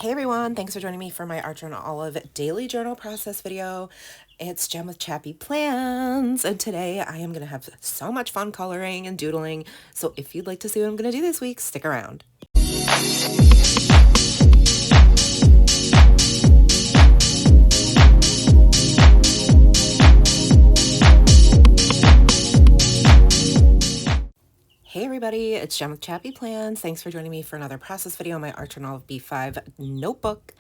Hey everyone, thanks for joining me for my Art Journal Olive daily journal process video. It's Jem with ChappyPlans, and today I am going to have so much fun coloring and doodling, so if you'd like to see what I'm going to do this week, stick around. Hey everybody, it's Jem with ChappyPlans. Thanks for joining me for another process video on my Art Journal of B5 notebook.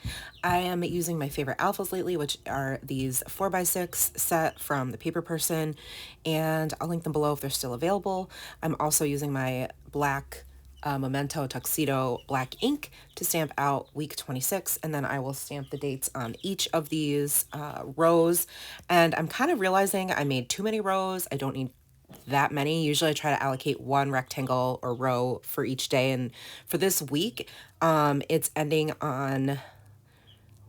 I am using my favorite alphas lately, which are these 4x6 set from the Paper Person, and I'll link them below if they're still available. I'm also using my black Memento Tuxedo black ink to stamp out week 26, and then I will stamp the dates on each of these rows. And I'm kind of realizing I made too many rows. I don't need that many. Usually I try to allocate one rectangle or row for each day, and for this week it's ending on,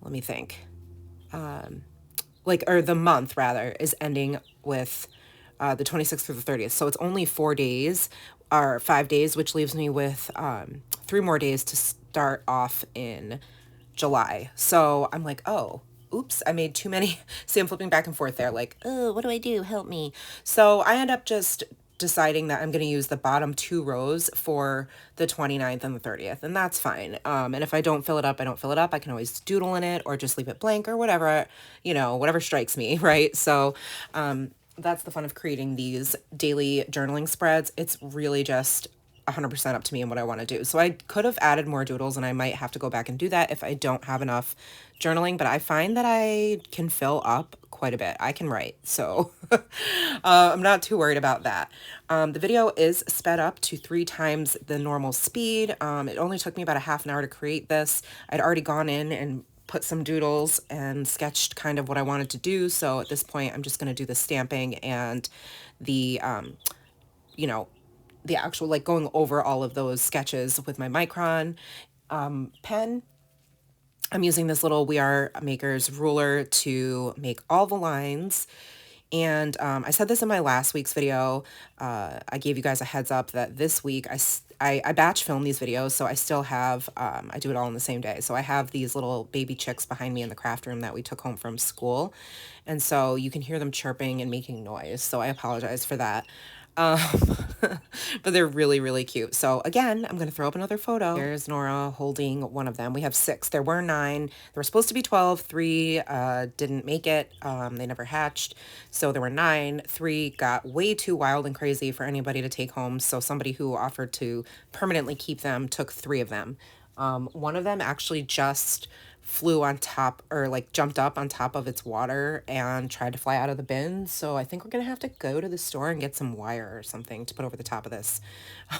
let me think, or the month rather is ending with the 26th through the 30th, so it's only 4 days or 5 days, which leaves me with 3 more days to start off in July. So I'm like, oh, oops, I made too many. See, I'm flipping back and forth there, like, oh, what do I do? Help me. So I end up just deciding that I'm going to use the bottom 2 rows for the 29th and the 30th, and that's fine. And if I don't fill it up, I don't fill it up. I can always doodle in it or just leave it blank or whatever, whatever strikes me, right? So that's the fun of creating these daily journaling spreads. It's really just 100% up to me and what I want to do. So I could have added more doodles, and I might have to go back and do that if I don't have enough journaling, but I find that I can fill up quite a bit. I can write, so I'm not too worried about that. The video is sped up to 3 times the normal speed. It only took me about a half an hour to create this. I'd already gone in and put some doodles and sketched kind of what I wanted to do. So at this point, I'm just going to do the stamping and the, the actual, like, going over all of those sketches with my Micron pen. I'm using this little We Are Makers ruler to make all the lines. And I said this in my last week's video. I gave you guys a heads up that this week I batch film these videos, so I still have, I do it all in the same day. So I have these little baby chicks behind me in the craft room that we took home from school. And so you can hear them chirping and making noise. So I apologize for that. But they're really, really cute. So again, I'm going to throw up another photo. Here's Nora holding one of them. We have 6. There were 9. There were supposed to be 12. 3 didn't make it. They never hatched. So there were 9. 3 got way too wild and crazy for anybody to take home. So somebody who offered to permanently keep them took 3 of them. One of them actually just flew on top, or like jumped up on top of its water and tried to fly out of the bin. So I think we're gonna have to go to the store and get some wire or something to put over the top of this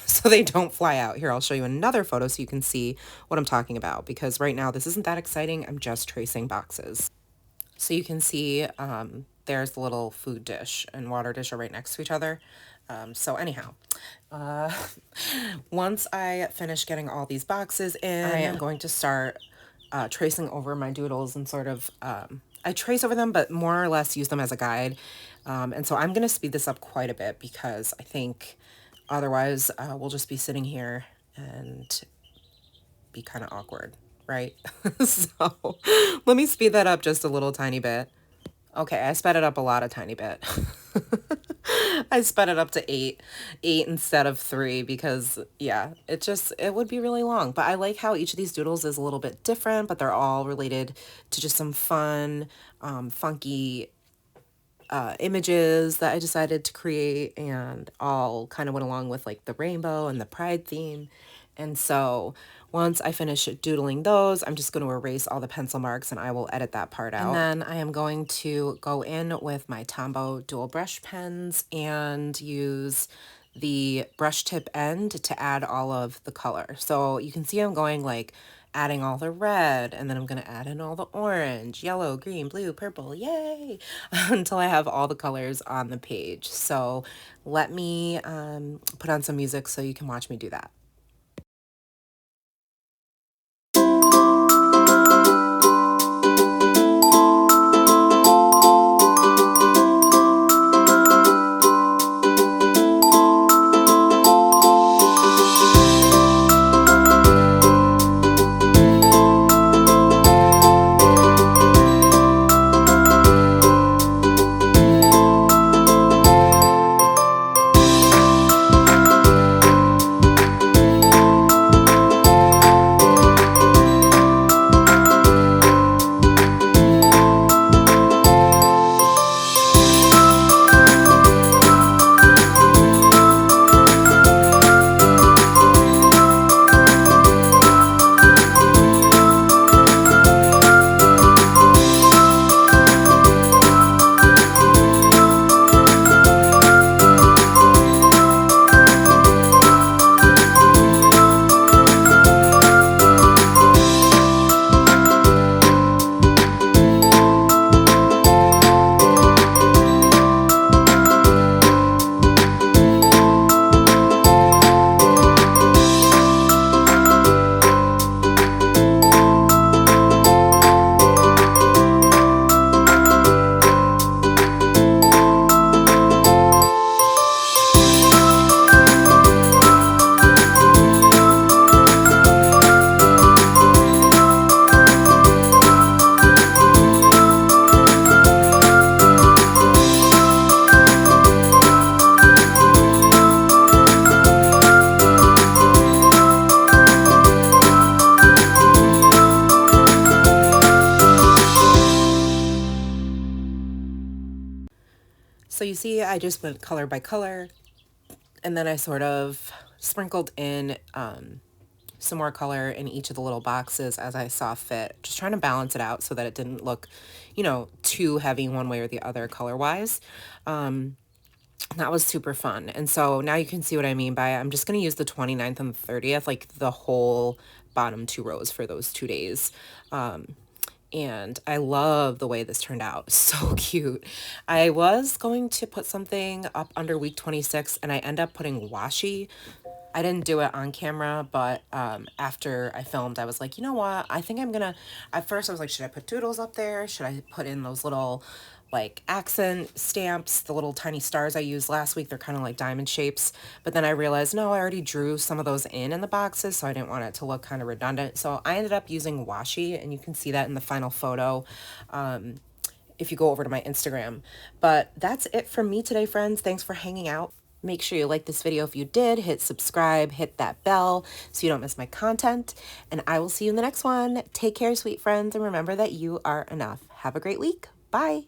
so they don't fly out. Here, I'll show you another photo so you can see what I'm talking about, because right now this isn't that exciting. I'm just tracing boxes. So you can see there's the little food dish and water dish are right next to each other. So anyhow, once I finish getting all these boxes in, I am going to start tracing over my doodles and sort of, I trace over them, but more or less use them as a guide. And so I'm going to speed this up quite a bit, because I think otherwise we'll just be sitting here and be kind of awkward, right? So let me speed that up just a little tiny bit. Okay, I sped it up a tiny bit. I sped it up to 8 instead of 3, because yeah, it would be really long. But I like how each of these doodles is a little bit different, but they're all related to just some fun, funky images that I decided to create, and all kind of went along with like the rainbow and the pride theme. And so once I finish doodling those, I'm just going to erase all the pencil marks and I will edit that part out. And then I am going to go in with my Tombow dual brush pens and use the brush tip end to add all of the color. So you can see I'm going like adding all the red, and then I'm going to add in all the orange, yellow, green, blue, purple, yay, until I have all the colors on the page. So let me put on some music so you can watch me do that. you see, I just went color by color, and then I sort of sprinkled in some more color in each of the little boxes as I saw fit, just trying to balance it out so that it didn't look, you know, too heavy one way or the other color-wise. That was super fun. And so now you can see what I mean by I'm just going to use the 29th and the 30th, like the whole bottom 2 rows for those 2 days. And I love the way this turned out. So cute. I was going to put something up under week 26 and I end up putting washi. I didn't do it on camera, but after I filmed, I was like, you know what? I think I'm gonna, at first I was like, should I put doodles up there? Should I put in those little like accent stamps, the little tiny stars I used last week? They're kind of like diamond shapes. But then I realized, no, I already drew some of those in the boxes, so I didn't want it to look kind of redundant. So I ended up using washi, and you can see that in the final photo if you go over to my Instagram. But that's it from me today, friends. Thanks for hanging out. Make sure you like this video if you did, hit subscribe, hit that bell so you don't miss my content, and I will see you in the next one. Take care, sweet friends, and remember that you are enough. Have a great week. Bye.